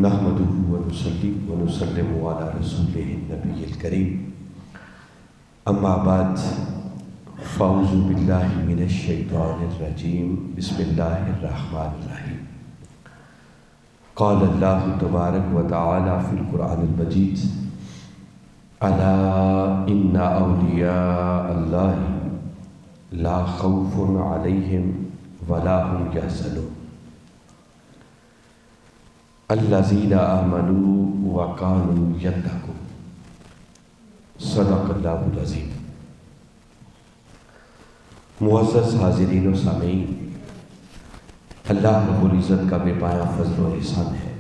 نحمده ونصلي ونسلم على رسوله النبي الكريم اما بعد فاعوذ باللہ من الشیطان الرجیم بسم اللہ الرحمن الرحیم قال اللہ تبارک وتعالی فی القرآن المجید الا ان اولیاء اللہ لا خوف علیہم ولا هم یحزنون الذین آمنوا وکانوا یتقون صدق اللہ العظیم۔ معزز حاضرین و سامعین، اللہ رب العزت کا بے پایہ فضل و احسان ہے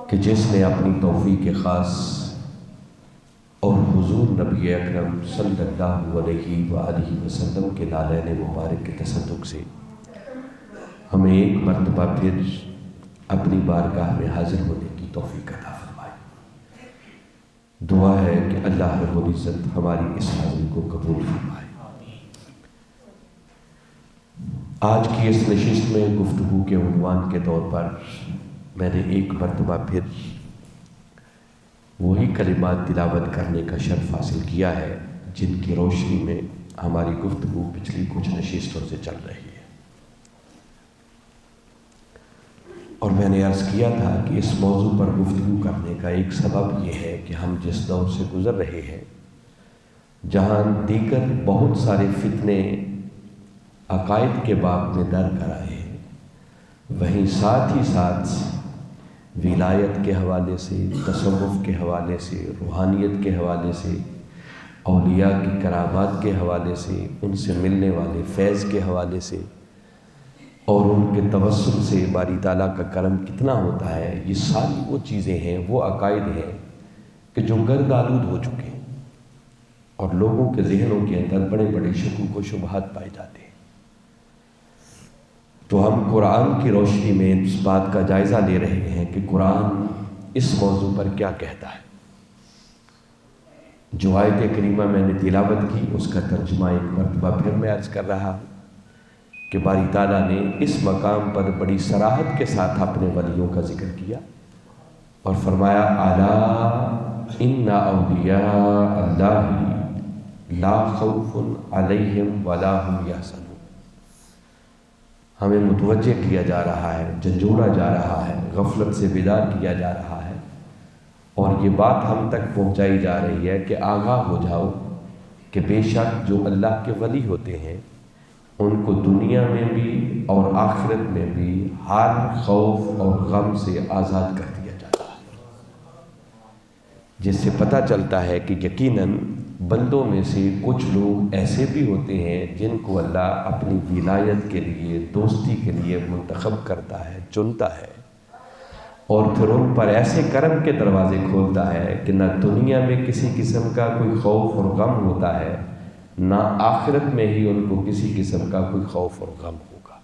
کہ جس نے اپنی توفیق خاص اور حضور نبی اکرم صلی اللہ علیہ وآلہ وسلم کے لالین مبارک کے تصدق سے ہمیں ایک مرتبہ پھر اپنی بارگاہ میں حاضر ہونے کی توفیق عطا فرمائے۔ دعا ہے کہ اللہ رب العزت ہماری اس حاضری کو قبول فرمائے۔ آج کی اس نشست میں گفتگو کے عنوان کے طور پر میں نے ایک مرتبہ پھر وہی کلمات تلاوت کرنے کا شرف حاصل کیا ہے جن کی روشنی میں ہماری گفتگو پچھلی کچھ نشستوں سے چل رہی ہے، اور میں نے عرض کیا تھا کہ اس موضوع پر گفتگو کرنے کا ایک سبب یہ ہے کہ ہم جس دور سے گزر رہے ہیں جہاں دیگر بہت سارے فتنے عقائد کے باب میں در کر آئے ہیں، وہیں ساتھ ہی ساتھ ولایت کے حوالے سے، تصوف کے حوالے سے، روحانیت کے حوالے سے، اولیاء کی کرامات کے حوالے سے، ان سے ملنے والے فیض کے حوالے سے اور ان کے توسل سے باری تعالیٰ کا کرم کتنا ہوتا ہے، یہ ساری وہ چیزیں ہیں، وہ عقائد ہیں کہ جو گرد آلود ہو چکے ہیں اور لوگوں کے ذہنوں کے اندر بڑے بڑے شکوک و شبہات پائے جاتے ہیں۔ تو ہم قرآن کی روشنی میں اس بات کا جائزہ لے رہے ہیں کہ قرآن اس موضوع پر کیا کہتا ہے۔ جو آیت کریمہ میں نے تلاوت کی اس کا ترجمہ ایک مرتبہ پھر میں عرض کر رہا ہوں کہ باری تعالیٰ نے اس مقام پر بڑی صراحت کے ساتھ اپنے ولیوں کا ذکر کیا اور فرمایا الا ان اولیاء اللہ لا خوف علیہم ولا هم یحزنون۔ ہمیں متوجہ کیا جا رہا ہے، جھنجھوڑا جا رہا ہے، غفلت سے بیدار کیا جا رہا ہے، اور یہ بات ہم تک پہنچائی جا رہی ہے کہ آگاہ ہو جاؤ کہ بے شک جو اللہ کے ولی ہوتے ہیں ان کو دنیا میں بھی اور آخرت میں بھی ہر خوف اور غم سے آزاد کر دیا جاتا ہے، جس سے پتہ چلتا ہے کہ یقیناً بندوں میں سے کچھ لوگ ایسے بھی ہوتے ہیں جن کو اللہ اپنی ولایت کے لیے، دوستی کے لیے منتخب کرتا ہے، چنتا ہے، اور پھر ان پر ایسے کرم کے دروازے کھولتا ہے کہ نہ دنیا میں کسی قسم کا کوئی خوف اور غم ہوتا ہے، نہ آخرت میں ہی ان کو کسی قسم کا کوئی خوف اور غم ہوگا۔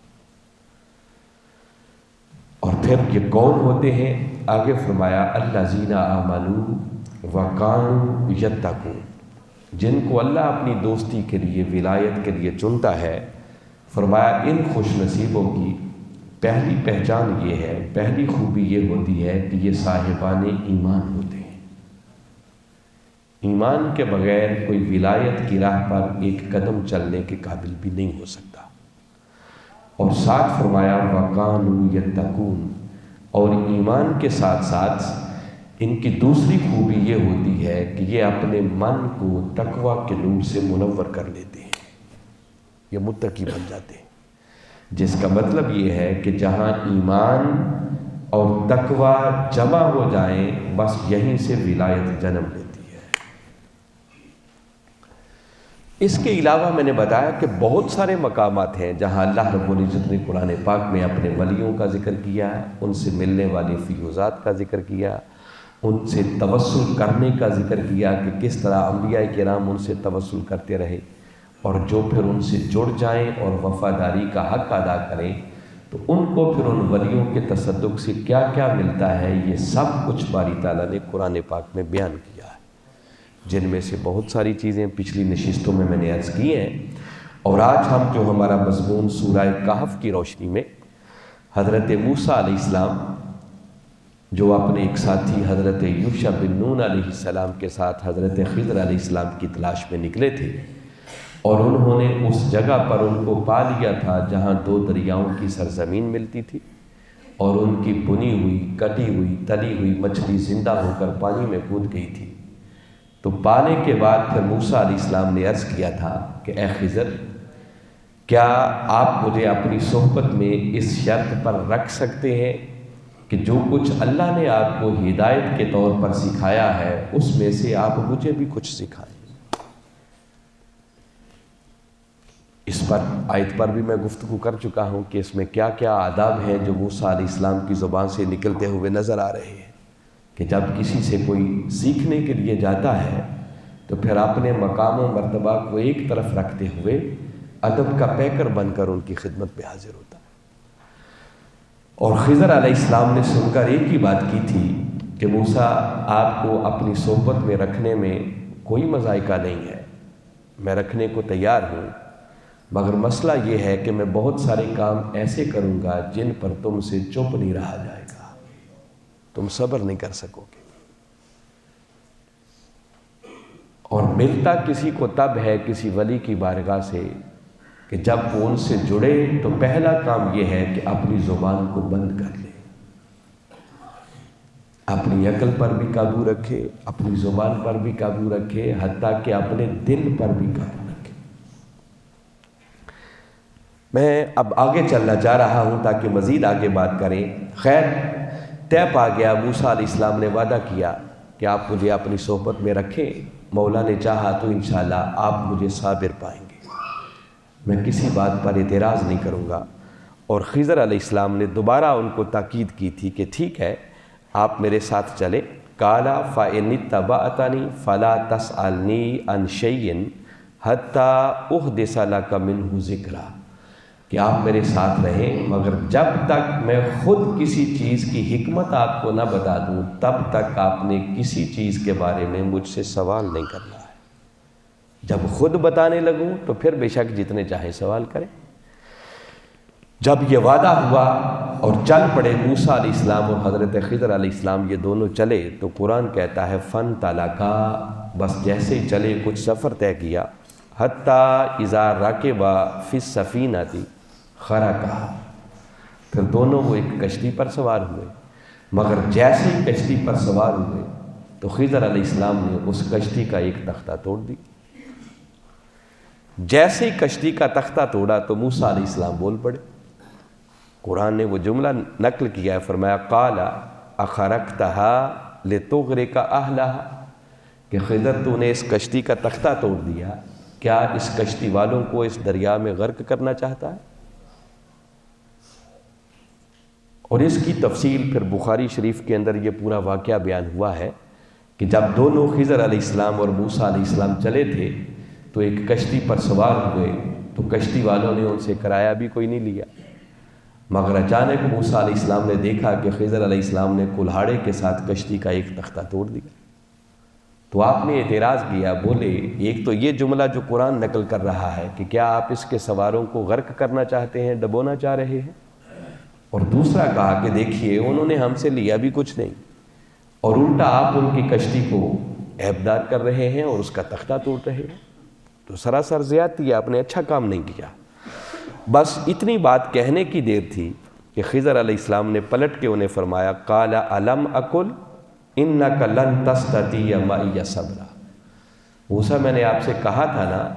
اور پھر یہ کون ہوتے ہیں؟ آگے فرمایا الذین آمنوا وکانوا یتقون، جن کو اللہ اپنی دوستی کے لیے، ولایت کے لیے چنتا ہے۔ فرمایا ان خوش نصیبوں کی پہلی پہچان یہ ہے، پہلی خوبی یہ ہوتی ہے کہ یہ صاحبان ایمان ہوتے ہیں۔ ایمان کے بغیر کوئی ولایت کی راہ پر ایک قدم چلنے کے قابل بھی نہیں ہو سکتا۔ اور ساتھ فرمایا وَقَانُوا يَتَّقُونَ، اور ایمان کے ساتھ ساتھ ان کی دوسری خوبی یہ ہوتی ہے کہ یہ اپنے من کو تقوی کے نور سے منور کر لیتے ہیں، یہ متقی بن جاتے ہیں، جس کا مطلب یہ ہے کہ جہاں ایمان اور تقوی جمع ہو جائیں بس یہیں سے ولایت جنم لیتی ہے۔ اس کے علاوہ میں نے بتایا کہ بہت سارے مقامات ہیں جہاں اللہ رب العزت نے قرآن پاک میں اپنے ولیوں کا ذکر کیا ہے، ان سے ملنے والی فیوزات کا ذکر کیا، ان سے توسل کرنے کا ذکر کیا کہ کس طرح انبیاء کرام ان سے توسل کرتے رہے، اور جو پھر ان سے جڑ جائیں اور وفاداری کا حق ادا کریں تو ان کو پھر ان ولیوں کے تصدق سے کیا کیا ملتا ہے، یہ سب کچھ باری تعالیٰ نے قرآن پاک میں بیان کیا ہے، جن میں سے بہت ساری چیزیں پچھلی نشستوں میں نے عرض کی ہیں۔ اور آج ہم جو ہمارا مضمون سورہ کہف کی روشنی میں حضرت موسیٰ علیہ السلام جو اپنے ایک ساتھی حضرت یوشع بن نون علیہ السلام کے ساتھ حضرت خضر علیہ السلام کی تلاش میں نکلے تھے، اور انہوں نے اس جگہ پر ان کو پا لیا تھا جہاں 2 دریاؤں کی سرزمین ملتی تھی، اور ان کی بنی ہوئی، کٹی ہوئی، تلی ہوئی مچھلی زندہ ہو کر پانی میں کود گئی تھی۔ تو پانے کے بعد پھر موسیٰ علیہ السلام نے عرض کیا تھا کہ اے خضر، کیا آپ مجھے اپنی صحبت میں اس شرط پر رکھ سکتے ہیں کہ جو کچھ اللہ نے آپ کو ہدایت کے طور پر سکھایا ہے اس میں سے آپ مجھے بھی کچھ سکھائیں۔ اس پر آیت پر بھی میں گفتگو کر چکا ہوں کہ اس میں کیا کیا آداب ہیں جو موسیٰ علیہ السلام کی زبان سے نکلتے ہوئے نظر آ رہے ہیں، کہ جب کسی سے کوئی سیکھنے کے لیے جاتا ہے تو پھر اپنے مقام و مرتبہ کو ایک طرف رکھتے ہوئے ادب کا پیکر بن کر ان کی خدمت میں حاضر ہوتا ہے۔ اور خضر علیہ السلام نے سن کر ایک ہی بات کی تھی کہ موسیٰ، آپ کو اپنی صحبت میں رکھنے میں کوئی مذائقہ نہیں ہے، میں رکھنے کو تیار ہوں، مگر مسئلہ یہ ہے کہ میں بہت سارے کام ایسے کروں گا جن پر تم سے چپ نہیں رہا جائے گا، تم صبر نہیں کر سکو گے۔ اور ملتا کسی کو تب ہے کسی ولی کی بارگاہ سے کہ جب وہ ان سے جڑے تو پہلا کام یہ ہے کہ اپنی زبان کو بند کر لے، اپنی عقل پر بھی قابو رکھے، اپنی زبان پر بھی قابو رکھے، حتیٰ کہ اپنے دل پر بھی قابو رکھے۔ میں اب آگے چلنا چاہ رہا ہوں تاکہ مزید آگے بات کریں۔ خیر، طے پا گیا، موسیٰ علیہ السلام نے وعدہ کیا کہ آپ مجھے اپنی صحبت میں رکھیں، مولا نے چاہا تو انشاءاللہ آپ مجھے صابر پائیں گے، میں کسی بات پر اعتراض نہیں کروں گا۔ اور خضر علیہ السلام نے دوبارہ ان کو تاکید کی تھی کہ ٹھیک ہے، آپ میرے ساتھ چلے۔ قَالَ فَإِنِ اتَّبَعْتَنِي فَلَا تَسْأَلْنِي عَنْ شَيْءٍ حَتَّى أُحْدِثَ لَكَ مِنْهُ ذِكْرًا، کہ آپ میرے ساتھ رہیں مگر جب تک میں خود کسی چیز کی حکمت آپ کو نہ بتا دوں تب تک آپ نے کسی چیز کے بارے میں مجھ سے سوال نہیں کرنا ہے۔ جب خود بتانے لگوں تو پھر بے شک جتنے چاہے سوال کریں۔ جب یہ وعدہ ہوا اور چل پڑے موسیٰ علیہ السلام اور حضرت خضر علیہ السلام، یہ دونوں چلے، تو قرآن کہتا ہے فَانْطَلَقَا، بس جیسے ہی چلے کچھ سفر طے کیا، حَتَّى إِذَا رَكِبَا فِي السَّفِينَةِ خَرَقَهَا، پھر دونوں وہ ایک کشتی پر سوار ہوئے، مگر جیسے ہی کشتی پر سوار ہوئے تو خضر علیہ السلام نے اس کشتی کا ایک تختہ توڑ دی۔ جیسے ہی کشتی کا تختہ توڑا تو موسیٰ علیہ السلام بول پڑے۔ قرآن نے وہ جملہ نقل کیا ہے، فرمایا قَالَ أَخَرَقْتَهَا لِتُغْرِقَ أَهْلَهَا، کہ خضر تو نے اس کشتی کا تختہ توڑ دیا، کیا اس کشتی والوں کو اس دریا میں غرق کرنا چاہتا ہے؟ اور اس کی تفصیل پھر بخاری شریف کے اندر یہ پورا واقعہ بیان ہوا ہے کہ جب دونوں خضر علیہ السلام اور موسیٰ علیہ السلام چلے تھے تو ایک کشتی پر سوار ہوئے تو کشتی والوں نے ان سے کرایہ بھی کوئی نہیں لیا، مگر اچانک موسیٰ علیہ السلام نے دیکھا کہ خضر علیہ السلام نے کلہاڑے کے ساتھ کشتی کا ایک تختہ توڑ دیا، تو آپ نے اعتراض کیا، بولے ایک تو یہ جملہ جو قرآن نقل کر رہا ہے کہ کیا آپ اس کے سواروں کو غرق کرنا چاہتے ہیں، ڈبونا چاہ رہے ہیں، اور دوسرا کہا کہ دیکھیے انہوں نے ہم سے لیا بھی کچھ نہیں اور الٹا آپ ان کی کشتی کو عیبدار کر رہے ہیں اور اس کا تختہ توڑ رہے ہیں، تو سراسر زیادتی ہے، آپ نے اچھا کام نہیں کیا۔ بس اتنی بات کہنے کی دیر تھی کہ خضر علیہ السلام نے پلٹ کے انہیں فرمایا قَالَ أَلَمْ أَقُلْ إِنَّكَ لَن تَسْتَطِيعَ مَعِيَ صَبْرًا، موسیٰ میں نے آپ سے کہا تھا نا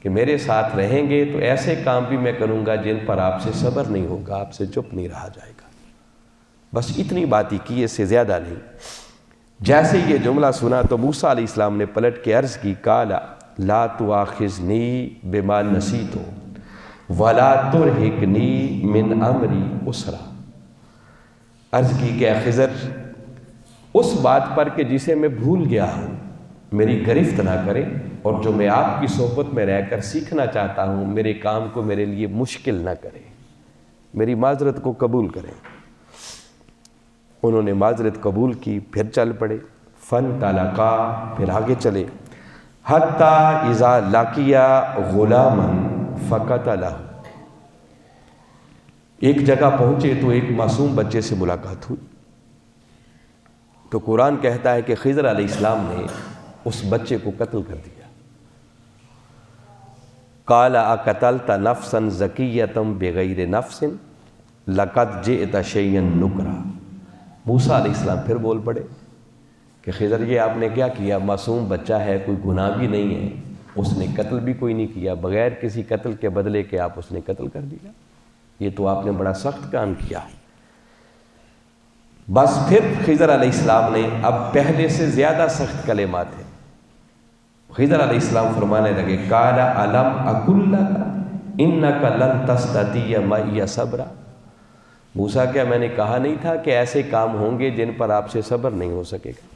کہ میرے ساتھ رہیں گے تو ایسے کام بھی میں کروں گا جن پر آپ سے صبر نہیں ہوگا، آپ سے چپ نہیں رہا جائے گا۔ بس اتنی بات ہی کی، اس سے زیادہ نہیں۔ جیسے یہ جملہ سنا تو موسیٰ علیہ السلام نے پلٹ کے عرض کی قَالَ لَا تُؤَاخِذْنِي بِمَا نَسِيتُ وَلَا تُرْهِقْنِي مِنْ أَمْرِي عُسْرًا، عرض کی کہ اے خضر اس بات پر کہ جسے میں بھول گیا ہوں میری گرفت نہ کرے، اور جو میں آپ کی صحبت میں رہ کر سیکھنا چاہتا ہوں میرے کام کو میرے لیے مشکل نہ کرے، میری معذرت کو قبول کریں۔ انہوں نے معذرت قبول کی، پھر چل پڑے۔ فَانْطَلَقَا، پھر آگے چلے، حَتَّى إِذَا لَقِيَا غُلَامًا فَقَتَلَهُ، ایک جگہ پہنچے تو ایک معصوم بچے سے ملاقات ہوئی، تو قرآن کہتا ہے کہ خضر علیہ السلام نے اس بچے کو قتل کر دیا۔ قال اقتلت نفسا زکیۃ بغیر نفس لقد جئت شیئا نکرا۔ موسیٰ علیہ السلام پھر بول پڑے کہ خضر یہ آپ نے کیا کیا، معصوم بچہ ہے، کوئی گناہ بھی نہیں ہے، اس نے قتل بھی کوئی نہیں کیا، بغیر کسی قتل کے بدلے کے آپ اس نے قتل کر دیا، یہ تو آپ نے بڑا سخت کام کیا ہے۔ بس پھر خضر علیہ السلام نے اب پہلے سے زیادہ سخت کلمات ہیں۔ خضر علیہ السلام فرمانے لگے قال الم اقل لک انک لن تستطیع معی صبرا۔ موسیٰ کیا میں نے کہا نہیں تھا کہ ایسے کام ہوں گے جن پر آپ سے صبر نہیں ہو سکے گا؟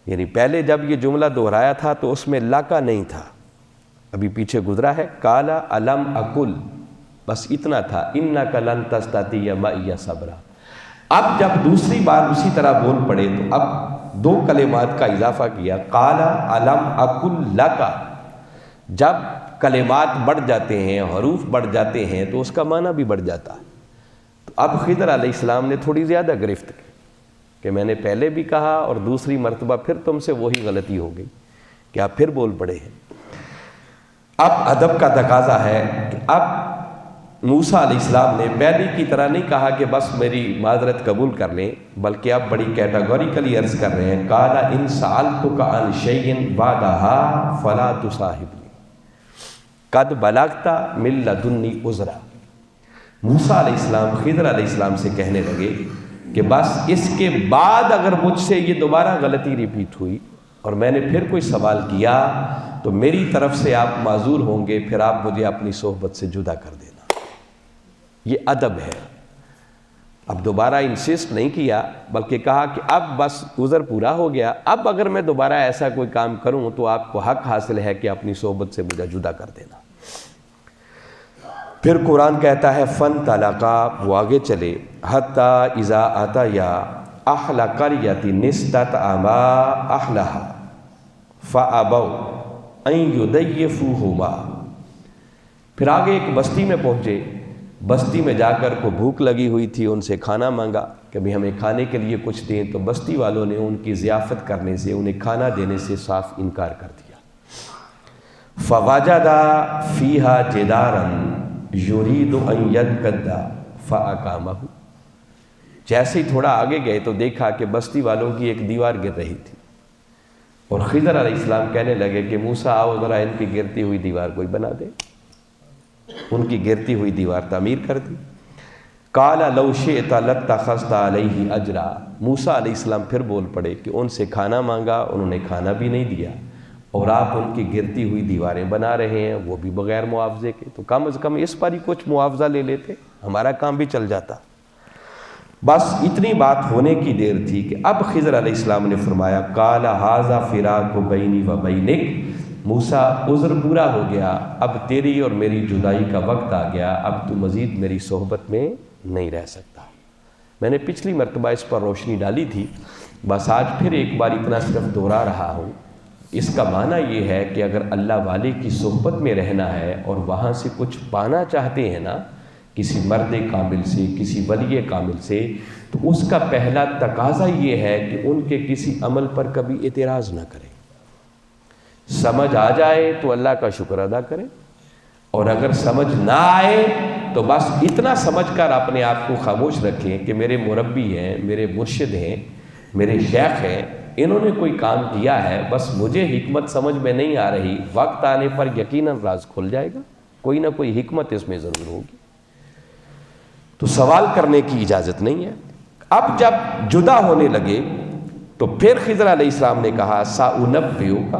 یعنی پہلے جب یہ جملہ دہرایا تھا تو اس میں لاکا نہیں تھا، ابھی پیچھے گزرا ہے قال الم اقل، بس اتنا تھا انک لن تستطیع معی صبرا۔ اب جب دوسری بار اسی طرح بول پڑے تو اب دو کلمات کا اضافہ کیا، قال الم اقل لک۔ جب کلمات بڑھ جاتے ہیں، حروف بڑھ جاتے ہیں تو اس کا معنی بھی بڑھ جاتا ہے۔ تو اب خضر علیہ السلام نے تھوڑی زیادہ گرفت کی کہ میں نے پہلے بھی کہا اور دوسری مرتبہ پھر تم سے وہی غلطی ہو گئی کہ آپ پھر بول پڑے ہیں۔ اب ادب کا تقاضا ہے کہ اب موسیٰ علیہ السلام نے پہلی کی طرح نہیں کہا کہ بس میری معذرت قبول کر لیں، بلکہ اب بڑی کیٹاگوریکلی عرض کر رہے ہیں قال ان سألتک عن شیء بعدها فلا تصاحبنی قد بلغت من لدنی عذرا۔ موسیٰ علیہ السلام خضر علیہ السلام سے کہنے لگے کہ بس اس کے بعد اگر مجھ سے یہ دوبارہ غلطی ریپیٹ ہوئی اور میں نے پھر کوئی سوال کیا تو میری طرف سے آپ معذور ہوں گے، پھر آپ مجھے اپنی صحبت سے جدا کر دینا۔ یہ ادب ہے۔ اب دوبارہ انسسٹ نہیں کیا بلکہ کہا کہ اب بس عذر پورا ہو گیا، اب اگر میں دوبارہ ایسا کوئی کام کروں تو آپ کو حق حاصل ہے کہ اپنی صحبت سے مجھے جدا کر دینا۔ پھر قرآن کہتا ہے فانطلقا، وہ آگے چلے، حتی اذا اتیا اہل قریۃ استطعما اہلها فابوا ان یضیفوہما۔ پھر آگے ایک بستی میں پہنچے، بستی میں جا کر کو بھوک لگی ہوئی تھی، ان سے کھانا مانگا کہ بھی ہمیں کھانے کے لیے کچھ دیں، تو بستی والوں نے ان کی ضیافت کرنے سے، انہیں کھانا دینے سے صاف انکار کر دیا۔ فوجد فیہا جدارا یرید ان ینقض فاقامہ۔ جیسے ہی تھوڑا آگے گئے تو دیکھا کہ بستی والوں کی ایک دیوار گر رہی تھی، اور خضر علیہ السلام کہنے لگے کہ موسیٰ آؤ ذرا ان کی گرتی ہوئی دیوار کوئی بنا دے۔ ان کی گرتی ہوئی دیوار تعمیر کر دی۔ قال لو شئت لاتخذت علیہ اجرا۔ موسیٰ علیہ السلام پھر بول پڑے کہ ان سے کھانا مانگا، انہوں نے کھانا بھی نہیں دیا، اور آپ ان کی گرتی ہوئی دیواریں بنا رہے ہیں، وہ بھی بغیر معاوضے کے، تو کم از کم اس پر ہی کچھ معاوضہ لے لیتے، ہمارا کام بھی چل جاتا۔ بس اتنی بات ہونے کی دیر تھی کہ اب خضر علیہ السلام نے فرمایا قال ھذا فراق بینی و بینک۔ موسیٰ عذر پورا ہو گیا، اب تیری اور میری جدائی کا وقت آ گیا، اب تو مزید میری صحبت میں نہیں رہ سکتا۔ میں نے پچھلی مرتبہ اس پر روشنی ڈالی تھی، بس آج پھر ایک بار اتنا صرف دہرا رہا ہوں۔ اس کا معنی یہ ہے کہ اگر اللہ والے کی صحبت میں رہنا ہے اور وہاں سے کچھ پانا چاہتے ہیں نا، کسی مرد کامل سے، کسی ولی کامل سے، تو اس کا پہلا تقاضا یہ ہے کہ ان کے کسی عمل پر کبھی اعتراض نہ کریں۔ سمجھ آ جائے تو اللہ کا شکر ادا کریں، اور اگر سمجھ نہ آئے تو بس اتنا سمجھ کر اپنے آپ کو خاموش رکھیں کہ میرے مربی ہیں، میرے مرشد ہیں، میرے شیخ ہیں، انہوں نے کوئی کام کیا ہے، بس مجھے حکمت سمجھ میں نہیں آ رہی، وقت آنے پر یقیناً راز کھل جائے گا، کوئی نہ کوئی حکمت اس میں ضرور ہوگی۔ تو سوال کرنے کی اجازت نہیں ہے۔ اب جب جدا ہونے لگے تو پھر خضر علیہ السلام نے کہا سأنبئک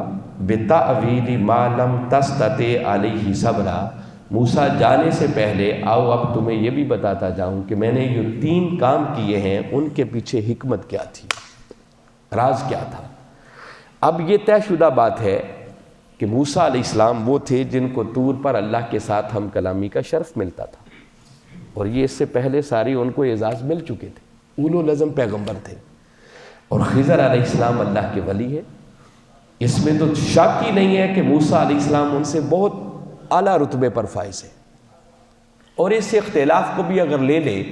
بتأویل ما لم تستطع علیہ صبرا۔ موسیٰ جانے سے پہلے آؤ اب تمہیں یہ بھی بتاتا جاؤں کہ میں نے یہ 3 کام کیے ہیں، ان کے پیچھے حکمت کیا تھی، راز کیا تھا۔ اب یہ طے شدہ بات ہے کہ موسیٰ علیہ السلام وہ تھے جن کو طور پر اللہ کے ساتھ ہم کلامی کا شرف ملتا تھا، اور یہ اس سے پہلے ساری ان کو اعزاز مل چکے تھے، اولو العزم پیغمبر تھے، اور خضر علیہ السلام اللہ کے ولی ہے۔ اس میں تو شک ہی نہیں ہے کہ موسیٰ علیہ السلام ان سے بہت اعلیٰ رتبے پر فائز ہے، اور اس اختلاف کو بھی اگر لے لے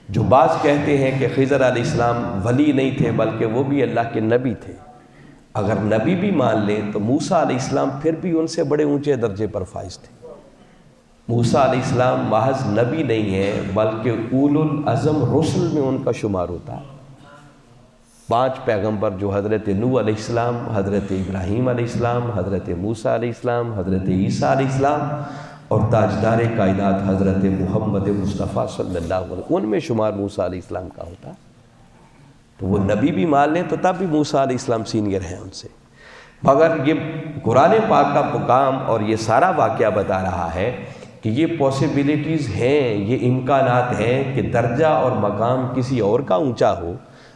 جو بعض کہتے ہیں کہ خضر علیہ السلام ولی نہیں تھے بلکہ وہ بھی اللہ کے نبی تھے، اگر نبی بھی مان لیں تو موسیٰ علیہ السلام پھر بھی ان سے بڑے اونچے درجے پر فائز تھے۔ موسیٰ علیہ السلام محض نبی نہیں ہیں بلکہ اولو العزم رسل میں ان کا شمار ہوتا ہے۔ 5 پیغمبر جو حضرت نوح علیہ السلام، حضرت ابراہیم علیہ السلام، حضرت موسیٰ علیہ السلام، حضرت عیسیٰ علیہ السلام اور تاجدار کائنات حضرت محمد مصطفیٰ صلی اللہ علیہ وسلم، ان میں شمار موسیٰ علیہ السلام کا ہوتا ہے۔ تو وہ نبی بھی مان لیں تو تب بھی موسیٰ علیہ السلام سینئر ہیں ان سے، مگر یہ قرآن پاک کا مقام اور یہ سارا واقعہ بتا رہا ہے کہ یہ پاسبلٹیز ہیں، یہ امکانات ہیں کہ درجہ اور مقام کسی اور کا اونچا ہو،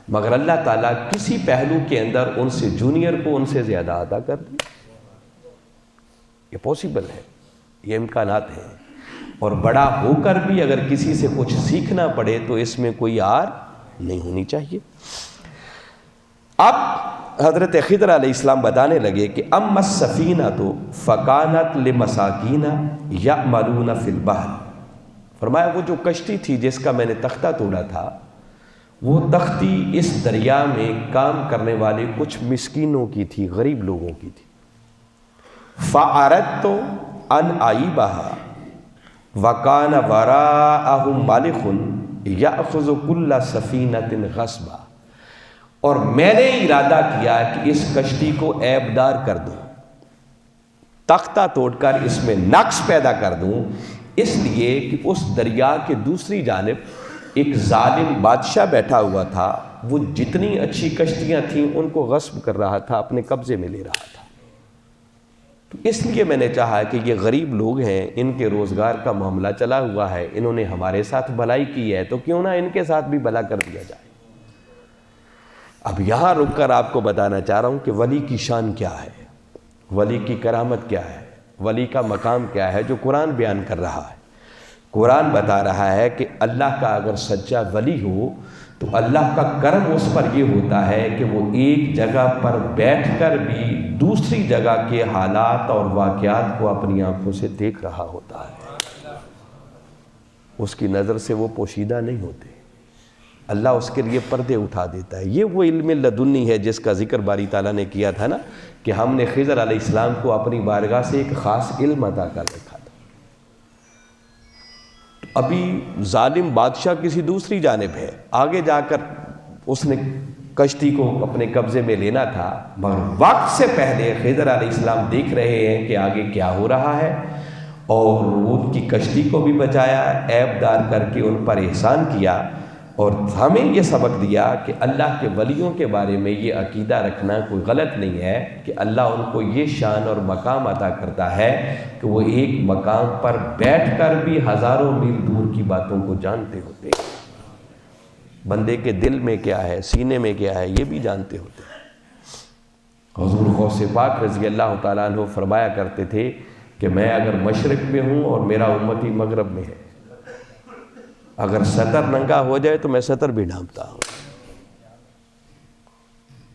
مگر اللہ تعالیٰ کسی پہلو کے اندر ان سے جونیئر کو ان سے زیادہ عطا کر دے۔ یہ پاسبل ہے، یہ امکانات ہیں، اور بڑا ہو کر بھی اگر کسی سے کچھ سیکھنا پڑے تو اس میں کوئی آر نہیں ہونی چاہیے۔ اب حضرت خضر علیہ السلام بتانے لگے کہ اما السفینۃ فکانت لمساکین یعملون فی البحر، فرمایا وہ جو کشتی تھی جس کا میں نے تختہ توڑا تھا، وہ تختی اس دریا میں کام کرنے والے کچھ مسکینوں کی تھی، غریب لوگوں کی تھی۔ فَأَرَدْتُ أَنْ أَعِيبَهَا وَكَانَ وَرَاءَهُمْ مَالِكٌ يَأْخُذُ كُلَّ سَفِينَةٍ غَصْبًا، اور میں نے ارادہ کیا کہ اس کشتی کو عیب دار کر دوں، تختہ توڑ کر اس میں نقص پیدا کر دوں، اس لیے کہ اس دریا کے دوسری جانب ایک ظالم بادشاہ بیٹھا ہوا تھا، وہ جتنی اچھی کشتیاں تھیں ان کو غصب کر رہا تھا، اپنے قبضے میں لے رہا تھا۔ تو اس لیے میں نے چاہا کہ یہ غریب لوگ ہیں، ان کے روزگار کا معاملہ چلا ہوا ہے، انہوں نے ہمارے ساتھ بھلائی کی ہے، تو کیوں نہ ان کے ساتھ بھی بھلا کر دیا جائے۔ اب یہاں رک کر آپ کو بتانا چاہ رہا ہوں کہ ولی کی شان کیا ہے، ولی کی کرامت کیا ہے، ولی کا مقام کیا ہے جو قرآن بیان کر رہا ہے۔ قرآن بتا رہا ہے کہ اللہ کا اگر سچا ولی ہو تو اللہ کا کرم اس پر یہ ہوتا ہے کہ وہ ایک جگہ پر بیٹھ کر بھی دوسری جگہ کے حالات اور واقعات کو اپنی آنکھوں سے دیکھ رہا ہوتا ہے، اس کی نظر سے وہ پوشیدہ نہیں ہوتے، اللہ اس کے لیے پردے اٹھا دیتا ہے۔ یہ وہ علم لدنی ہے جس کا ذکر باری تعالیٰ نے کیا تھا نا، کہ ہم نے خضر علیہ السلام کو اپنی بارگاہ سے ایک خاص علم عطا کر رکھا تھا۔ ابھی ظالم بادشاہ کسی دوسری جانب ہے، آگے جا کر اس نے کشتی کو اپنے قبضے میں لینا تھا، مگر وقت سے پہلے خضر علیہ السلام دیکھ رہے ہیں کہ آگے کیا ہو رہا ہے، اور ان کی کشتی کو بھی بچایا، عیب دار کر کے ان پر احسان کیا، اور ہمیں یہ سبق دیا کہ اللہ کے ولیوں کے بارے میں یہ عقیدہ رکھنا کوئی غلط نہیں ہے کہ اللہ ان کو یہ شان اور مقام عطا کرتا ہے کہ وہ ایک مقام پر بیٹھ کر بھی ہزاروں میل دور کی باتوں کو جانتے ہوتے ہیں، بندے کے دل میں کیا ہے، سینے میں کیا ہے، یہ بھی جانتے ہوتے ہیں۔ حضور غوث پاک رضی اللہ تعالیٰ عنہ فرمایا کرتے تھے کہ میں اگر مشرق میں ہوں اور میرا امتی مغرب میں ہے، اگر سطر ننگا ہو جائے تو میں سطر بھی ڈھانپتا ہوں۔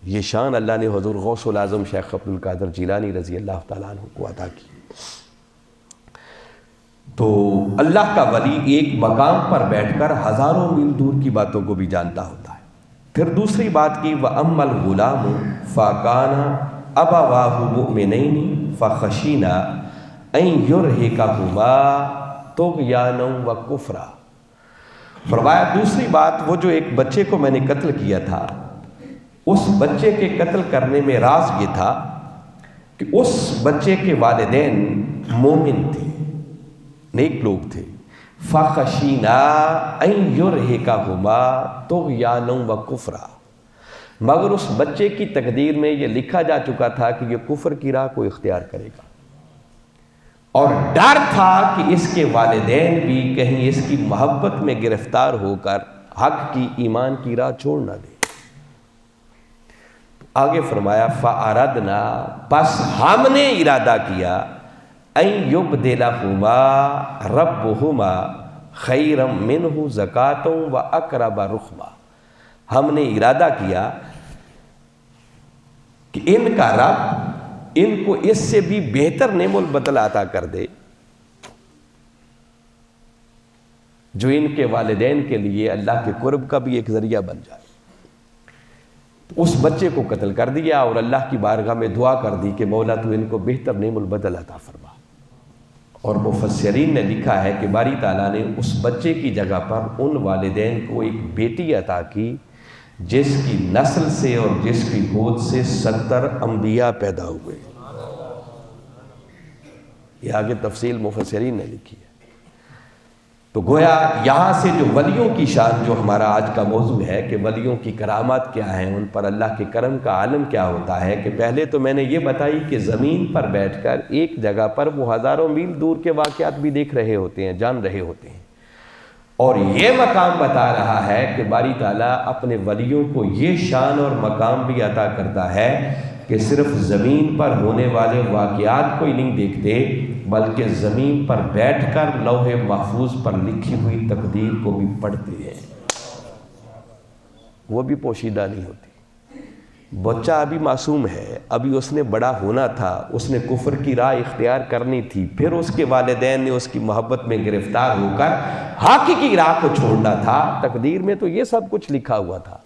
یہ شان اللہ نے حضور غوث العظم شیخ عبد القادر جیلانی رضی اللہ تعالیٰ عنہ کو عطا کی۔ تو اللہ کا ولی ایک مقام پر بیٹھ کر ہزاروں میل دور کی باتوں کو بھی جانتا ہوتا ہے۔ پھر دوسری بات کی وَأَمَّا الْغُلَامُ فَكَانَ أَبَوَاهُ مُؤْمِنَيْنِ فَخَشِينَا أَن يُرْهِقَهُمَا طُغْيَانًا وَكُفْرًا، فرمایا دوسری بات، وہ جو ایک بچے کو میں نے قتل کیا تھا، اس بچے کے قتل کرنے میں راز یہ تھا کہ اس بچے کے والدین مومن تھے، نیک لوگ تھے۔ فَخَشِينَا أَن يُرْهِقَهُمَا طُغْيَانًا وَكُفْرًا، مگر اس بچے کی تقدیر میں یہ لکھا جا چکا تھا کہ یہ کفر کی راہ کو اختیار کرے گا، اور ڈر تھا کہ اس کے والدین بھی کہیں اس کی محبت میں گرفتار ہو کر حق کی، ایمان کی راہ چھوڑ نہ دے۔ آگے فرمایا فَأَرَدْنَا، پس ہم نے ارادہ کیا، أَن يُبْدِلَهُمَا رَبُّهُمَا خَيْرًا مِّنْهُ زَكَاةً وَأَقْرَبَ رُحْمًا، ہم نے ارادہ کیا کہ ان کا رب ان کو اس سے بھی بہتر نعم البدل عطا کر دے، جو ان کے والدین کے لیے اللہ کے قرب کا بھی ایک ذریعہ بن جائے۔ اس بچے کو قتل کر دیا اور اللہ کی بارگاہ میں دعا کر دی کہ مولا تو ان کو بہتر نعم البدل عطا فرما۔ اور مفسرین نے لکھا ہے کہ باری تعالیٰ نے اس بچے کی جگہ پر ان والدین کو ایک بیٹی عطا کی جس کی نسل سے اور جس کی گود سے 70 انبیاء پیدا ہوئے۔ یہ آگے تفصیل مفسرین نے لکھی ہے۔ تو گویا یہاں سے جو ولیوں کی شان، جو ہمارا آج کا موضوع ہے کہ ولیوں کی کرامات کیا ہیں، ان پر اللہ کے کرم کا عالم کیا ہوتا ہے، کہ پہلے تو میں نے یہ بتائی کہ زمین پر بیٹھ کر ایک جگہ پر وہ ہزاروں میل دور کے واقعات بھی دیکھ رہے ہوتے ہیں، جان رہے ہوتے ہیں، اور یہ مقام بتا رہا ہے کہ باری تعالیٰ اپنے ولیوں کو یہ شان اور مقام بھی عطا کرتا ہے کہ صرف زمین پر ہونے والے واقعات کو ہی نہیں دیکھتے، بلکہ زمین پر بیٹھ کر لوح محفوظ پر لکھی ہوئی تقدیر کو بھی پڑھتے ہیں، وہ بھی پوشیدہ نہیں ہوتی۔ بچہ ابھی معصوم ہے، ابھی اس نے بڑا ہونا تھا، اس نے کفر کی راہ اختیار کرنی تھی، پھر اس کے والدین نے اس کی محبت میں گرفتار ہو کر حق کی راہ کو چھوڑنا تھا۔ تقدیر میں تو یہ سب کچھ لکھا ہوا تھا،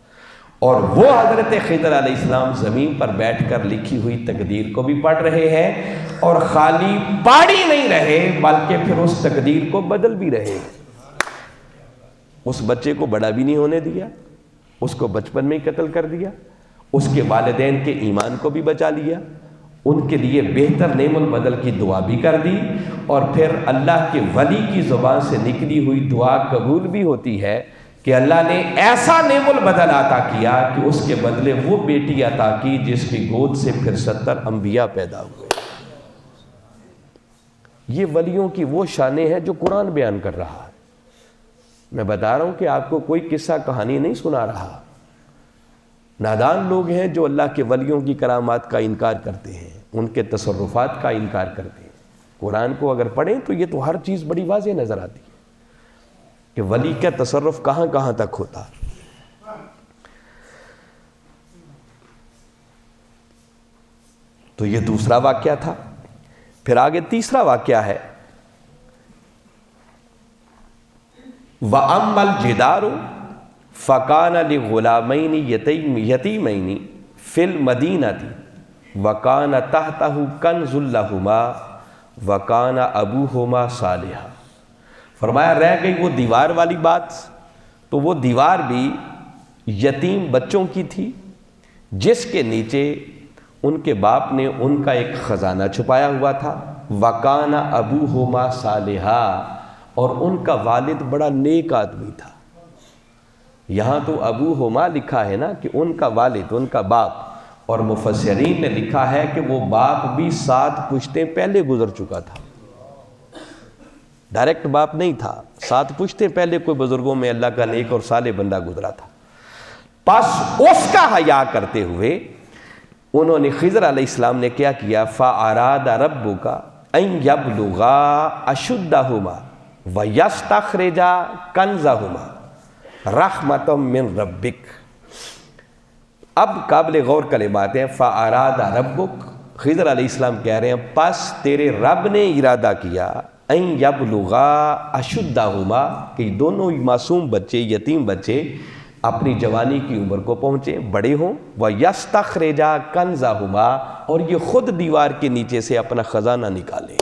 اور وہ حضرت خضر علیہ السلام زمین پر بیٹھ کر لکھی ہوئی تقدیر کو بھی پڑھ رہے ہیں، اور خالی پاڑی نہیں رہے بلکہ پھر اس تقدیر کو بدل بھی رہے۔ اس بچے کو بڑا بھی نہیں ہونے دیا، اس کو بچپن میں ہی قتل کر دیا، اس کے والدین کے ایمان کو بھی بچا لیا، ان کے لیے بہتر نعم البدل کی دعا بھی کر دی، اور پھر اللہ کے ولی کی زبان سے نکلی ہوئی دعا قبول بھی ہوتی ہے کہ اللہ نے ایسا نعم البدل عطا کیا کہ اس کے بدلے وہ بیٹی عطا کی جس کی گود سے پھر 70 انبیاء پیدا ہوئے۔ یہ ولیوں کی وہ شانیں ہیں جو قرآن بیان کر رہا ہے۔ میں بتا رہا ہوں کہ آپ کو کوئی قصہ کہانی نہیں سنا رہا۔ نادان لوگ ہیں جو اللہ کے ولیوں کی کرامات کا انکار کرتے ہیں، ان کے تصرفات کا انکار کرتے ہیں۔ قرآن کو اگر پڑھیں تو یہ تو ہر چیز بڑی واضح نظر آتی ہے کہ ولی کا تصرف کہاں کہاں تک ہوتا۔ تو یہ دوسرا واقعہ تھا۔ پھر آگے تیسرا واقعہ ہے، وَأَمَّا الْجِدَارُ فَكَانَ لِغُلَامَيْنِ يَتِيمَيْنِ فِي الْمَدِينَةِ وَكَانَ تَحْتَهُ كَنْزٌ لَهُمَا وَكَانَ أَبُوهُمَا صَالِحًا۔ فرمایا رہ گئی وہ دیوار والی بات، تو وہ دیوار بھی یتیم بچوں کی تھی جس کے نیچے ان کے باپ نے ان کا ایک خزانہ چھپایا ہوا تھا، وَكَانَ أَبُوهُمَا صَالِحًا، اور ان کا والد بڑا نیک آدمی تھا۔ یہاں تو ابوہما لکھا ہے نا کہ ان کا والد، ان کا باپ، اور مفسرین نے لکھا ہے کہ وہ باپ بھی 7 پشتیں پہلے گزر چکا تھا، ڈائریکٹ باپ نہیں تھا، 7 پشتیں پہلے کوئی بزرگوں میں اللہ کا نیک اور صالح بندہ گزرا تھا۔ پس اس کا حیا کرتے ہوئے انہوں نے خضر علیہ السلام نے کیا کیا، فَأَرَادَ رَبُّكَ أَن يَبْلُغَا أَشُدَّهُمَا وَيَسْتَخْرِجَا كَنْزَهُمَا رَحْمَةً مِّن رَبِّكَ۔ اب قابل غور کلمات ہیں، فَأَرَادَ رَبُّكَ، خضر علیہ السلام کہہ رہے ہیں پس تیرے رب نے ارادہ کیا، أَن يَبْلُغَا أَشُدَّهُمَا، کہ دونوں معصوم بچے، یتیم بچے اپنی جوانی کی عمر کو پہنچے، بڑے ہوں، وَيَسْتَخْرِجَا كَنْزَهُمَا، اور یہ خود دیوار کے نیچے سے اپنا خزانہ نکالے۔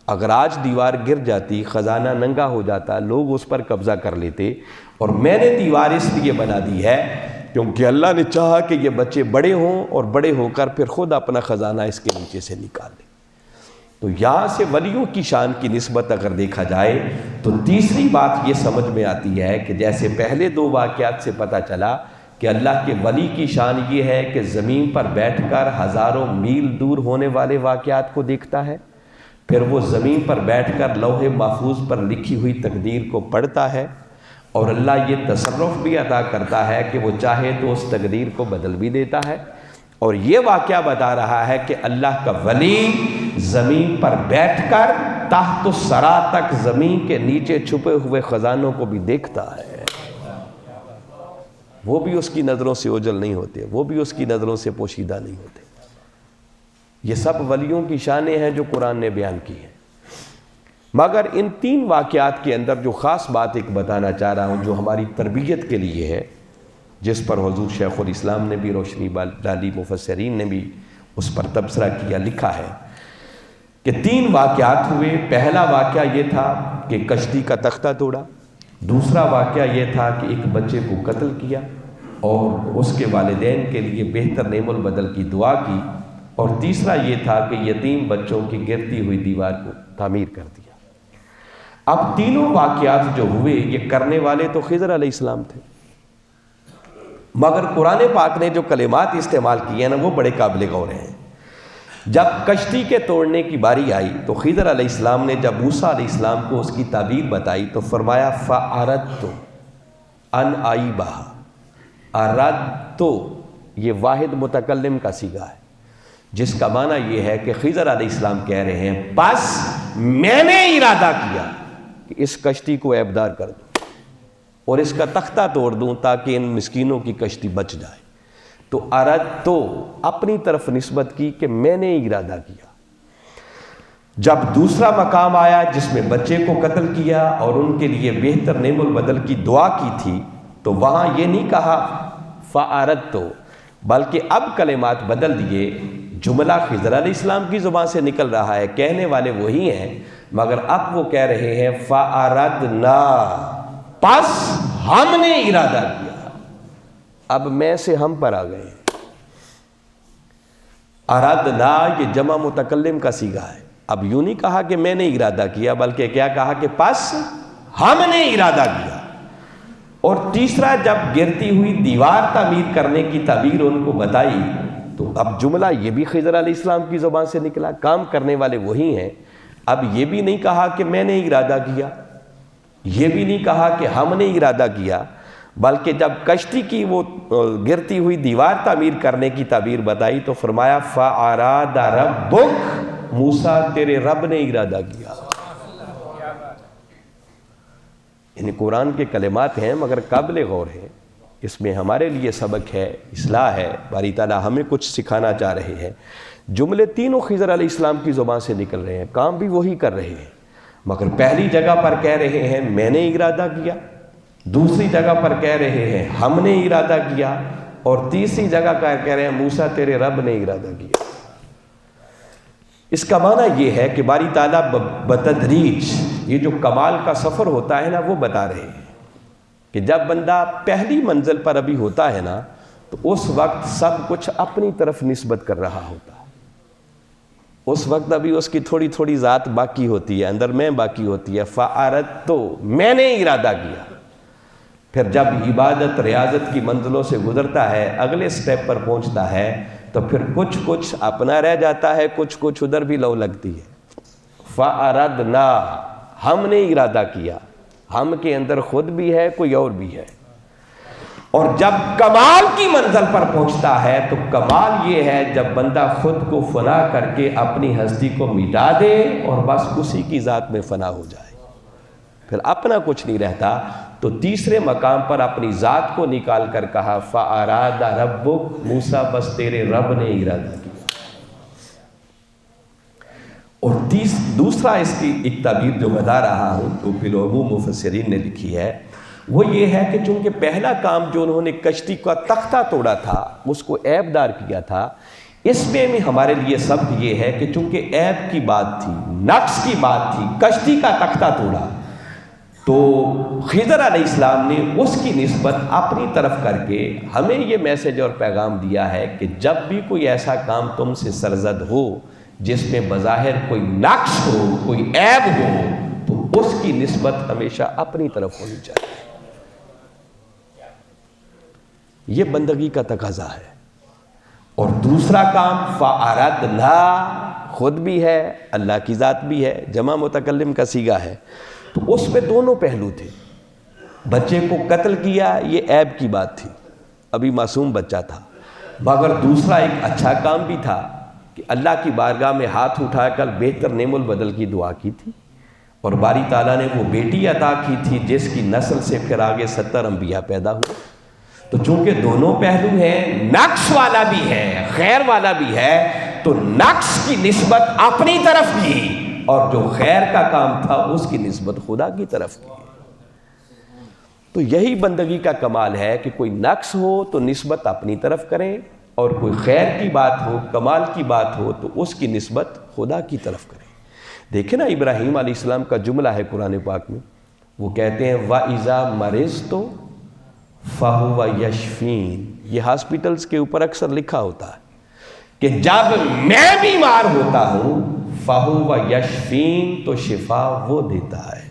اگر آج دیوار گر جاتی، خزانہ ننگا ہو جاتا، لوگ اس پر قبضہ کر لیتے، اور میں نے دیوار اس لیے بنا دی ہے کیونکہ اللہ نے چاہا کہ یہ بچے بڑے ہوں اور بڑے ہو کر پھر خود اپنا خزانہ اس کے نیچے سے نکالیں۔ تو یہاں سے ولیوں کی شان کی نسبت اگر دیکھا جائے تو تیسری بات یہ سمجھ میں آتی ہے کہ جیسے پہلے 2 واقعات سے پتہ چلا کہ اللہ کے ولی کی شان یہ ہے کہ زمین پر بیٹھ کر ہزاروں میل دور ہونے والے واقعات کو دیکھتا ہے، پھر وہ زمین پر بیٹھ کر لوح محفوظ پر لکھی ہوئی تقدیر کو پڑھتا ہے، اور اللہ یہ تصرف بھی عطا کرتا ہے کہ وہ چاہے تو اس تقدیر کو بدل بھی دیتا ہے۔ اور یہ واقعہ بتا رہا ہے کہ اللہ کا ولی زمین پر بیٹھ کر تحت الثری تک، زمین کے نیچے چھپے ہوئے خزانوں کو بھی دیکھتا ہے، وہ بھی اس کی نظروں سے اوجھل نہیں ہوتے، وہ بھی اس کی نظروں سے پوشیدہ نہیں ہوتے۔ یہ سب ولیوں کی شانیں ہیں جو قرآن نے بیان کی ہیں۔ مگر ان تین واقعات کے اندر جو خاص بات ایک بتانا چاہ رہا ہوں جو ہماری تربیت کے لیے ہے، جس پر حضور شیخ الاسلام نے بھی روشنی ڈالی، مفسرین نے بھی اس پر تبصرہ کیا، لکھا ہے کہ تین واقعات ہوئے۔ پہلا واقعہ یہ تھا کہ کشتی کا تختہ توڑا، دوسرا واقعہ یہ تھا کہ ایک بچے کو قتل کیا اور اس کے والدین کے لیے بہتر نعم البدل کی دعا کی، اور تیسرا یہ تھا کہ یتیم بچوں کی گرتی ہوئی دیوار کو تعمیر کر دیا۔ اب تینوں واقعات جو ہوئے یہ کرنے والے تو خضر علیہ السلام تھے، مگر قرآن پاک نے جو کلمات استعمال کیے ہیں نا وہ بڑے قابل غور ہیں۔ جب کشتی کے توڑنے کی باری آئی تو خضر علیہ السلام نے جب موسیٰ علیہ السلام کو اس کی تعبیر بتائی تو فرمایا فَأَرَدْتُ أَنْ أَعِيبَهَا۔ أَرَدْتُ یہ واحد متکلم کا صیغہ ہے، جس کا معنی یہ ہے کہ خضر علیہ السلام کہہ رہے ہیں بس میں نے ارادہ کیا کہ اس کشتی کو عیبدار کر دوں اور اس کا تختہ توڑ دوں تاکہ ان مسکینوں کی کشتی بچ جائے۔ تو تو اپنی طرف نسبت کی کہ میں نے ارادہ کیا۔ جب دوسرا مقام آیا جس میں بچے کو قتل کیا اور ان کے لیے بہتر نعم البدل کی دعا کی تھی، تو وہاں یہ نہیں کہا فَأَرَدْتُ، بلکہ اب کلمات بدل دیے۔ جملہ خضر علیہ السلام کی زبان سے نکل رہا ہے، کہنے والے وہی ہیں، مگر اب وہ کہہ رہے ہیں فَأَرَدْنَا، پس ہم نے ارادہ کیا۔ اب میں سے ہم پر آ گئے۔ ارادنا یہ جمع متکلم کا صیغہ ہے۔ اب یوں نہیں کہا کہ میں نے ارادہ کیا، بلکہ کیا کہا کہ پس ہم نے ارادہ کیا۔ اور تیسرا جب گرتی ہوئی دیوار تعمیر کرنے کی تعبیر ان کو بتائی تو اب جملہ یہ بھی خضر علیہ السلام کی زبان سے نکلا، کام کرنے والے وہی ہیں۔ اب یہ بھی نہیں کہا کہ میں نے ارادہ کیا، یہ بھی نہیں کہا کہ ہم نے ارادہ کیا، بلکہ جب کشتی کی وہ گرتی ہوئی دیوار تعمیر کرنے کی تعبیر بتائی تو فرمایا فَأَرَادَ رَبُّكَ، موسیٰ تیرے رب نے ارادہ کیا۔ یعنی قرآن کے کلمات ہیں مگر قابل غور ہیں، اس میں ہمارے لیے سبق ہے، اصلاح ہے، باری تعالیٰ ہمیں کچھ سکھانا چاہ رہے ہیں۔ جملے تینوں خضر علیہ السلام کی زبان سے نکل رہے ہیں، کام بھی وہی کر رہے ہیں، مگر پہلی جگہ پر کہہ رہے ہیں میں نے ارادہ کیا، دوسری جگہ پر کہہ رہے ہیں ہم نے ارادہ کیا، اور تیسری جگہ کہہ رہے ہیں موسیٰ تیرے رب نے ارادہ کیا۔ اس کا معنی یہ ہے کہ باری تعالیٰ بتدریج یہ جو کمال کا سفر ہوتا ہے نا وہ بتا رہے ہیں کہ جب بندہ پہلی منزل پر ابھی ہوتا ہے نا تو اس وقت سب کچھ اپنی طرف نسبت کر رہا ہوتا ہے، اس وقت ابھی اس کی تھوڑی تھوڑی ذات باقی ہوتی ہے، اندر میں باقی ہوتی ہے۔ فَأَرَدْتُ میں نے ارادہ کیا۔ پھر جب عبادت ریاضت کی منزلوں سے گزرتا ہے، اگلے سٹیپ پر پہنچتا ہے تو پھر کچھ کچھ اپنا رہ جاتا ہے، کچھ کچھ ادھر بھی لو لگتی ہے۔ فَأَرَدْنَا ہم نے ارادہ کیا، ہم کے اندر خود بھی ہے کوئی اور بھی ہے۔ اور جب کمال کی منزل پر پہنچتا ہے تو کمال یہ ہے جب بندہ خود کو فنا کر کے اپنی ہستی کو مٹا دے اور بس اسی کی ذات میں فنا ہو جائے، پھر اپنا کچھ نہیں رہتا۔ تو تیسرے مقام پر اپنی ذات کو نکال کر کہا فَأَرَادَ رَبُّكَ، موسیٰ بس تیرے رب نے ارادہ کیا۔ اور دوسرا اس کی ایک تعبیر جو بتا رہا ہوں تو بالعموم مفسرین نے لکھی ہے، وہ یہ ہے کہ چونکہ پہلا کام جو انہوں نے کشتی کا تختہ توڑا تھا، اس کو عیب دار کیا تھا، اس میں بھی ہمارے لیے سبق یہ ہے کہ چونکہ عیب کی بات تھی، نقص کی بات تھی، کشتی کا تختہ توڑا، تو خضر علیہ السلام نے اس کی نسبت اپنی طرف کر کے ہمیں یہ میسج اور پیغام دیا ہے کہ جب بھی کوئی ایسا کام تم سے سرزد ہو جس میں بظاہر کوئی نقص ہو، کوئی عیب ہو، تو اس کی نسبت ہمیشہ اپنی طرف ہونی چاہیے۔ یہ بندگی کا تقاضا ہے۔ اور دوسرا کام فَأَرَدْنَا خود بھی ہے، اللہ کی ذات بھی ہے، جمع متکلم کا صیغہ ہے، تو اس میں دونوں پہلو تھے۔ بچے کو قتل کیا یہ عیب کی بات تھی، ابھی معصوم بچہ تھا، مگر دوسرا ایک اچھا کام بھی تھا کہ اللہ کی بارگاہ میں ہاتھ اٹھا کر بہتر نعم البدل کی دعا کی تھی، اور باری تعالیٰ نے وہ بیٹی عطا کی تھی جس کی نسل سے پھر آگے 70 انبیاء پیدا ہوئے۔ تو چونکہ دونوں پہلو ہیں، نقص والا بھی ہے خیر والا بھی ہے، تو نقص کی نسبت اپنی طرف بھی اور جو خیر کا کام تھا اس کی نسبت خدا کی طرف کی۔ تو یہی بندگی کا کمال ہے کہ کوئی نقص ہو تو نسبت اپنی طرف کریں، اور کوئی خیر کی بات ہو، کمال کی بات ہو تو اس کی نسبت خدا کی طرف کریں۔ دیکھیں نا ابراہیم علیہ السلام کا جملہ ہے قرآن پاک میں، وہ کہتے ہیں وَإِذَا مَرِضْتُ فَهُوَ يَشْفِينِ۔ یہ ہاسپٹلز کے اوپر اکثر لکھا ہوتا ہے کہ جب میں بیمار ہوتا ہوں فَهُوَ يَشْفِينِ، تو شفا وہ دیتا ہے۔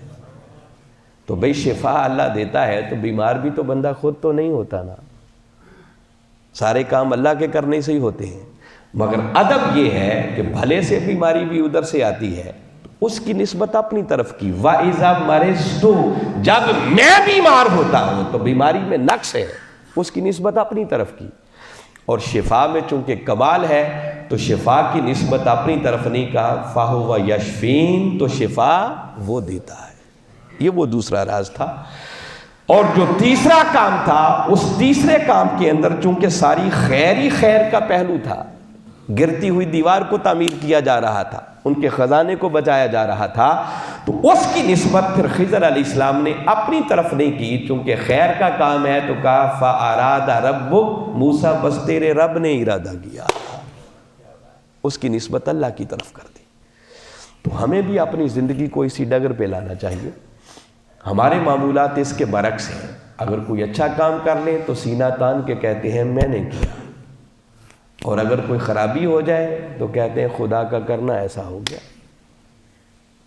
تو بھئی شفا اللہ دیتا ہے تو بیمار بھی تو بندہ خود تو نہیں ہوتا نا، سارے کام اللہ کے کرنے سے ہی ہوتے ہیں۔ مگر ادب یہ ہے کہ بھلے سے بیماری بھی ادھر سے آتی ہے تو اس کی نسبت اپنی طرف کی۔ وَإِذَا مَرِضْتُ، جب میں بیمار ہوتا ہوں تو بیماری میں نقص ہے، اس کی نسبت اپنی طرف کی۔ اور شفا میں چونکہ کمال ہے تو شفا کی نسبت اپنی طرف نہیں کہا، فَهُوَ يَشْفِينِ، تو شفا وہ دیتا ہے۔ یہ وہ دوسرا راز تھا۔ اور جو تیسرا کام تھا، اس تیسرے کام کے اندر چونکہ ساری خیر ہی خیر کا پہلو تھا، گرتی ہوئی دیوار کو تعمیر کیا جا رہا تھا، ان کے خزانے کو بچایا جا رہا تھا، تو اس کی نسبت پھر خضر علیہ السلام نے اپنی طرف نہیں کی، چونکہ خیر کا کام ہے تو کہا فَأَرَادَ رَبُّكَ، موسیٰ بس تیرے رب نے ارادہ کیا، اس کی نسبت اللہ کی طرف کر دی۔ تو ہمیں بھی اپنی زندگی کو اسی ڈگر پہ لانا چاہیے۔ ہمارے معمولات اس کے برعکس ہیں، اگر کوئی اچھا کام کر لیں تو سینہ تان کے کہتے ہیں میں نے کیا، اور اگر کوئی خرابی ہو جائے تو کہتے ہیں خدا کا کرنا ایسا ہو گیا۔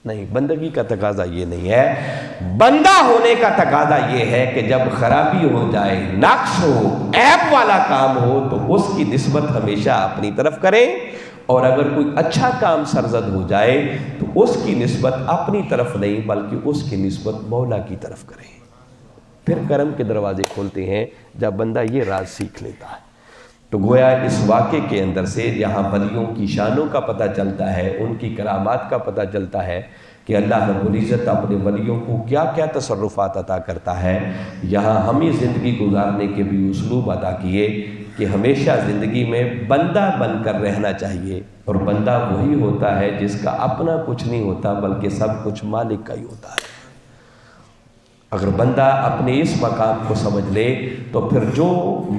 نہیں، بندگی کا تقاضا یہ نہیں ہے۔ بندہ ہونے کا تقاضا یہ ہے کہ جب خرابی ہو جائے، نقص ہو، عیب والا کام ہو تو اس کی نسبت ہمیشہ اپنی طرف کریں، اور اگر کوئی اچھا کام سرزد ہو جائے تو اس کی نسبت اپنی طرف نہیں بلکہ اس کی نسبت مولا کی طرف کریں۔ پھر کرم کے دروازے کھولتے ہیں جب بندہ یہ راز سیکھ لیتا ہے۔ تو گویا اس واقعے کے اندر سے یہاں ولیوں کی شانوں کا پتہ چلتا ہے، ان کی کرامات کا پتہ چلتا ہے کہ اللہ رب العزت اپنے ولیوں کو کیا کیا تصرفات عطا کرتا ہے۔ یہاں ہمیں زندگی گزارنے کے بھی اسلوب عطا کیے کہ ہمیشہ زندگی میں بندہ بن کر رہنا چاہیے، اور بندہ وہی ہوتا ہے جس کا اپنا کچھ نہیں ہوتا بلکہ سب کچھ مالک کا ہی ہوتا ہے۔ اگر بندہ اپنے اس مقام کو سمجھ لے تو پھر جو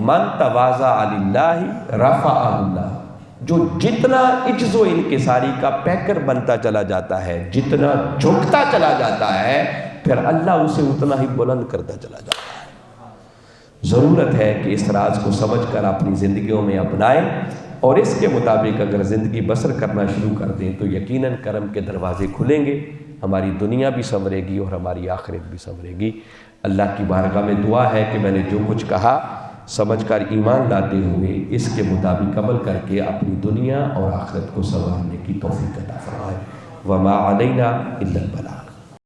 من تواضع للہ رفعہ اللہ، جو جتنا عجز و انکساری کا پیکر بنتا چلا جاتا ہے، جتنا جھکتا چلا جاتا ہے، پھر اللہ اسے اتنا ہی بلند کرتا چلا جاتا ہے۔ ضرورت ہے کہ اس راز کو سمجھ کر اپنی زندگیوں میں اپنائیں، اور اس کے مطابق اگر زندگی بسر کرنا شروع کر دیں تو یقیناً کرم کے دروازے کھلیں گے، ہماری دنیا بھی سنورے گی اور ہماری آخرت بھی سنورے گی۔ اللہ کی بارگاہ میں دعا ہے کہ میں نے جو کچھ کہا سمجھ کر ایمان لاتے ہوئے اس کے مطابق عمل کر کے اپنی دنیا اور آخرت کو سنوارنے کی توفیق عطا فرمائے۔ وما علینا الا البلاغ۔